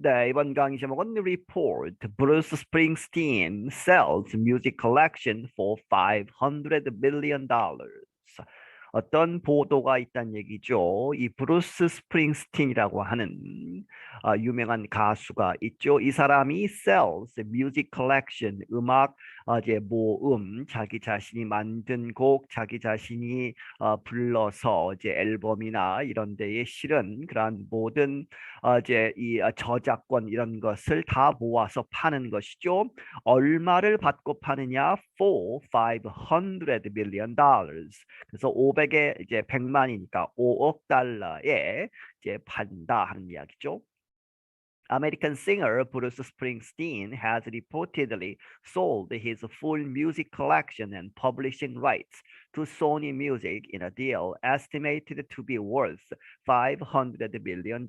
네, 이번 강의 제목은 Report. Bruce Springsteen sells music collection for $500 million. 어떤 보도가 있다는 얘기죠. 이 브루스 스프링스틴이라고 하는 유명한 가수가 있죠. 이 사람이 sells music collection, 음악 이제 모음, 자기 자신이 만든 곡, 자기 자신이 불러서 이제 앨범이나 이런 데에 실은 그러한 모든 이제 이 저작권 이런 것을 다 모아서 파는 것이죠. 얼마를 받고 파느냐? For $500 million. 그래서 500에 이제 100만이니까 5억 달러에 이제 판다 하는 이야기죠. American singer Bruce Springsteen has reportedly sold his full music collection and publishing rights to Sony Music in a deal estimated to be worth $500 million.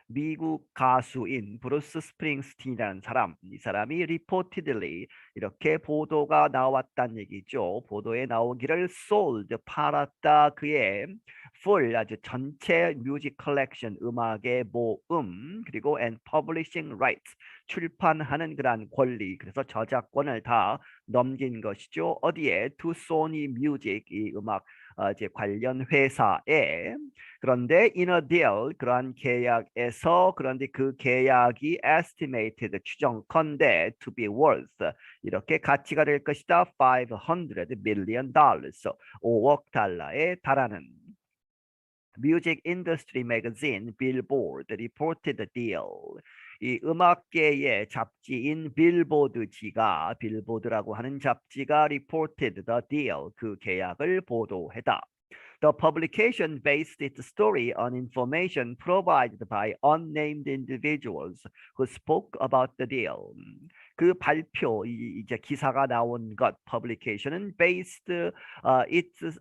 미국 가수인 브루스 스프링스틴이라는 사람, 이 사람이 reportedly 이렇게 보도가 나왔다는 얘기죠. 보도에 나오기를 sold, 팔았다. 그의 full, 아주 전체 뮤직 컬렉션, 음악의 모음, 그리고 and publishing rights, 출판하는 그러한 권리, 그래서 저작권을 다 넘긴 것이죠. 어디에? to Sony Music, 이 음악 이제 관련 회사에. 그런데 in a deal, 그러한 계약에서, 그런데 그 계약이 estimated, 추정컨대 to be worth, 이렇게 가치가 될 것이다. $500 million, 5억 달러에 달하는. Music Industry Magazine Billboard reported the deal. 이 음악계의 잡지인 빌보드지가, 빌보드라고 하는 잡지가 reported the deal, 그 계약을 보도했다. The publication based its story on information provided by unnamed individuals who spoke about the deal. 그 발표, 이제 기사가 나온 것, publication은 based its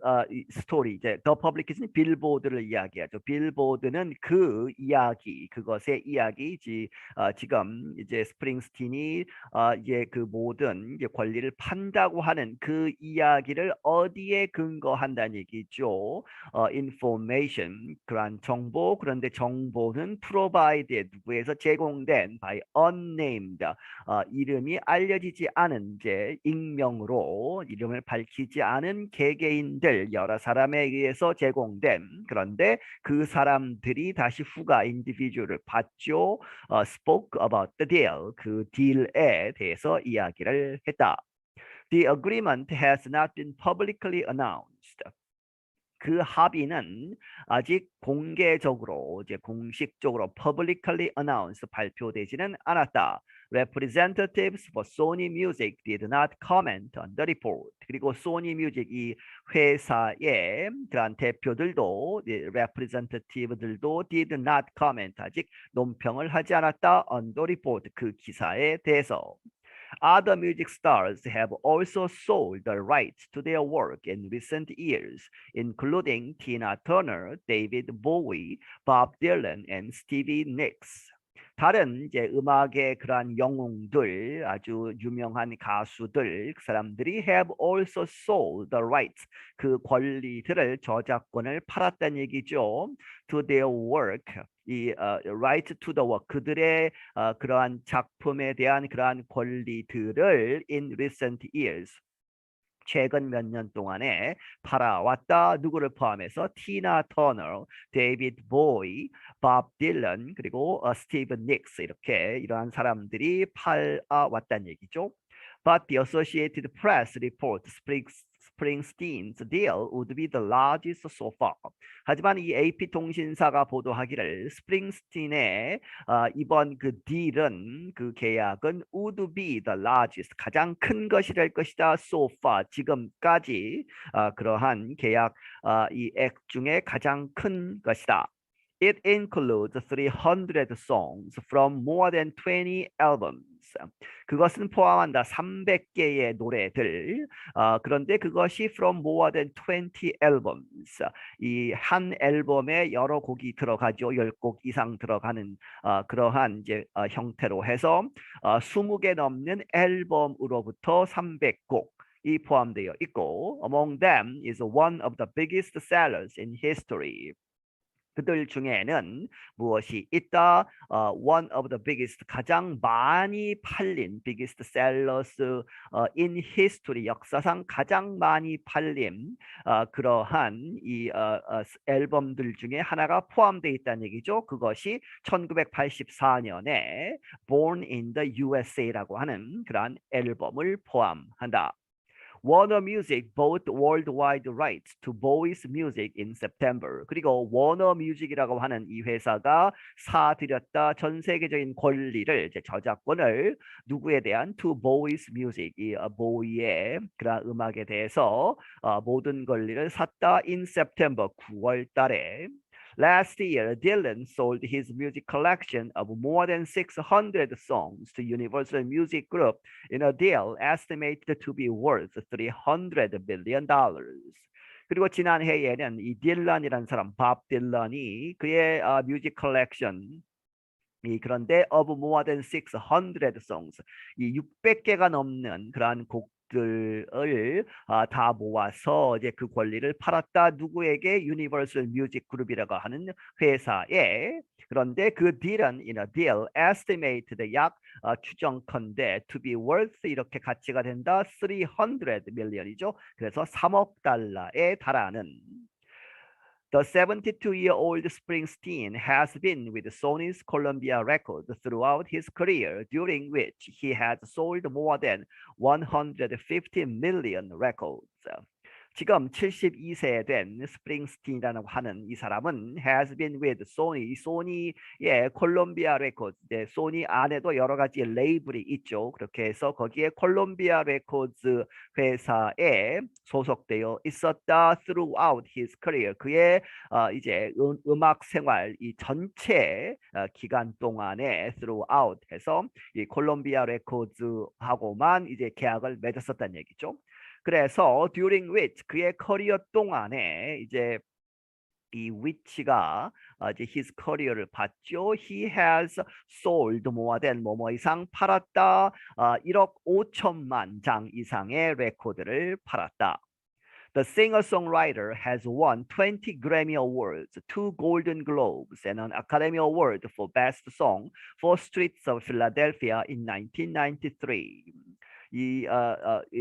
story, 이제 the publication 빌보드를 이야기하죠. 빌보드는 그 이야기, 그것의 이야기지. 지금 이제 스프링스틴이 이제 그 모든 이제 권리를 판다고 하는 그 이야기를 어디에 근거한다는 얘기죠. information, 그러한 정보, 그런데 정보는 provided, 누구에서 제공된 by unnamed, 이름이 알려지지 않은, 이제 익명으로 이름을 밝히지 않은 개개인들, 여러 사람에 의해서 제공된, 그런데 그 사람들이 다시 후가 individual을 받죠. spoke about the deal, 그 딜에 대해서 이야기를 했다. The agreement has not been publicly announced. 그 합의는 아직 공개적으로, 이제 공식적으로 publicly announced, 발표되지는 않았다. Representatives for Sony Music did not comment on the report. 그리고 소니 뮤직, 이 회사의 그런 대표들도, representative들도 did not comment, 아직 논평을 하지 않았다. on the report, 그 기사에 대해서. Other music stars have also sold the rights to their work in recent years, including Tina Turner, David Bowie, Bob Dylan, and Stevie Nicks. 다른 이제 음악의 그러한 영웅들, 아주 유명한 가수들, 그 사람들이 have also sold the rights, 그 권리들을, 저작권을 팔았다는 얘기죠. to their work, 이 right to the work, 그들의 그러한 작품에 대한 그러한 권리들을 in recent years, 최근 몇 년 동안에 팔아왔다. 누구를 포함해서 티나 터너, 데이비드 보이, 밥 딜런, 그리고 스티븐 닉스, 이렇게 이러한 사람들이 팔아왔다는 얘기죠. But the Associated Press reports Springsteen's deal would be the largest so far. 하지만 이 AP 통신사가 보도하기를 스프링스틴의 이번 그 딜은, 그 계약은 would be the largest, 가장 큰 것이 될 것이다. so far, 지금까지 그러한 계약 이 액 중에 가장 큰 것이다. It includes 300 songs from more than 20 albums. 그것은 포함한다 300개의 노래들. 그런데 그것이 from more than 20 albums. 이 한 앨범에 여러 곡이 들어가죠. 10곡 이상 들어가는 그러한 이제 형태로 해서 20개 넘는 앨범으로부터 300곡 이 포함되어 있고, among them is one of the biggest sellers in history. 그들 중에는 무엇이 있다? One of the biggest 가장 많이 팔린 biggest sellers in history 역사상 가장 많이 팔린 그러한 이 앨범들 중에 하나가 포함되어 있다는 얘기죠. 그것이 1984년에 Born in the USA라고 하는 그러한 앨범을 포함한다. Warner Music bought worldwide rights to Bowie's music in September. 그리고 워너 뮤직이라고 하는 이 회사가 사들였다 전 세계적인 권리를 이제 저작권을 누구에 대한 to Bowie's music 이 보이의 그런 음악에 대해서 모든 권리를 샀다 in September 9월 달에. Last year, Dylan sold his music collection of more than 600 songs to Universal Music Group in a deal estimated to be worth $300 billion. 그리고 지난해에는 이 딜런이라는 사람, 밥 딜런이 그의 뮤직 컬렉션 그런데 of more than 600 songs 이 600개가 넘는 그러한 곡들을 다 모아서 이제 그 권리를 팔았다 누구에게 유니버설 뮤직 그룹이라고 하는 회사에. 그런데 그 딜은 in a deal estimated 약 추정컨대 to be worth 이렇게 가치가 된다 300 million이죠. 그래서 3억 달러에 달하는. The 72-year-old Springsteen has been with Sony's Columbia Records throughout his career, during which he has sold more than 150 million records. 지금 72세 된 스프링스틴이라고 하는 이 사람은 has been with 소니, 소니의 콜롬비아 레코드, 소니 안에도 여러 가지 레이블이 있죠. 그렇게 해서 거기에 콜롬비아 레코드 회사에 소속되어 있었다 throughout his career. 그의 이제 음악 생활 이 전체 기간 동안에 throughout 해서 이 콜롬비아 레코드하고만 이제 계약을 맺었었다는 얘기죠. 그래서 during which 그의 커리어 동안에 이제 이 위치가 이제 his career를 봤죠. He has sold more than 뭐뭐 이상 팔았다. 1억 5천만 장 이상의 레코드를 팔았다. The singer-songwriter has won 20 Grammy Awards, 2 Golden Globes, and an Academy Award for Best Song for Streets of Philadelphia in 1993. 이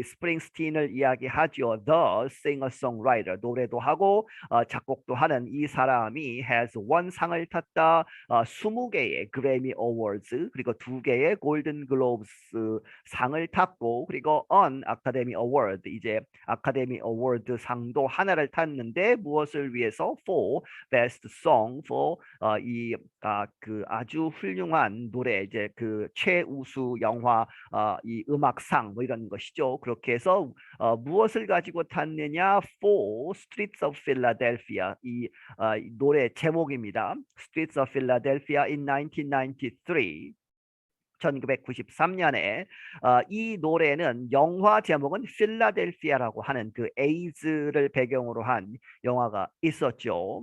스프링스틴을 이야기하죠. The singer-songwriter 노래도 하고 작곡도 하는 이 사람이 has won 상을 탔다. 20개의 그래미 어워즈 그리고 2개의 골든 글로브스 상을 탔고 그리고 an 아카데미 어워드 이제 아카데미 어워드 상도 하나를 탔는데 무엇을 위해서 for best song for 그 아주 훌륭한 노래 이제 그 최우수 영화 이 음악상 뭐 이런 것이죠. 그렇게 해서 무엇을 가지고 탔느냐? For Streets of Philadelphia 이 노래 제목입니다. Streets of Philadelphia in 1993. 1993년에 이 노래는 영화 제목은 필라델피아라고 하는 그 에이즈를 배경으로 한 영화가 있었죠.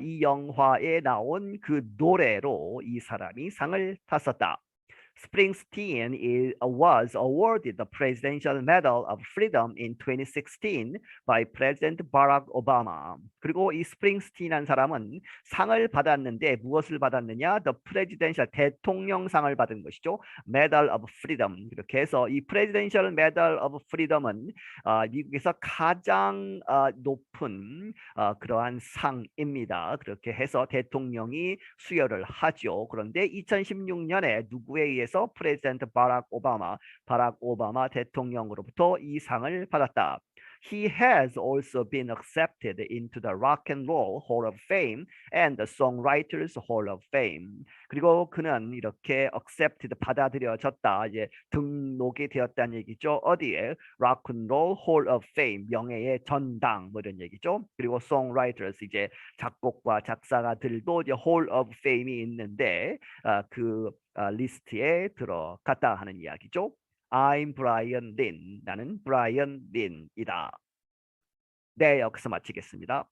이 영화에 나온 그 노래로 이 사람이 상을 탔었다. Springsteen was awarded the Presidential Medal of Freedom in 2016 by President Barack Obama. 그리고 이 스프링스틴이라는 사람은 상을 받았는데 무엇을 받았느냐? The Presidential 대통령상을 받은 것이죠. Medal of Freedom. 이렇게 해서 이 Presidential Medal of Freedom은 미국에서 가장 높은 그러한 상입니다. 그렇게 해서 대통령이 수여를 하죠. 그런데 2016년에 누구에 의해서 프레지던트 바락 오바마 대통령으로부터 이 상을 받았다. He has also been accepted into the Rock and Roll Hall of Fame and the Songwriters Hall of Fame. 그리고 그는 이렇게 accepted 받아들여졌다. 이제 등록이 되었다는 얘기죠. 어디에? Rock and Roll Hall of Fame 명예의 전당 뭐 이런 얘기죠. 그리고 Songwriters 이제 작곡과 작사가들도 이제 Hall of Fame이 있는데 그 리스트에 들어갔다 하는 이야기죠. I'm Brian Lin. 나는 브라이언 린이다. 네, 여기서 마치겠습니다.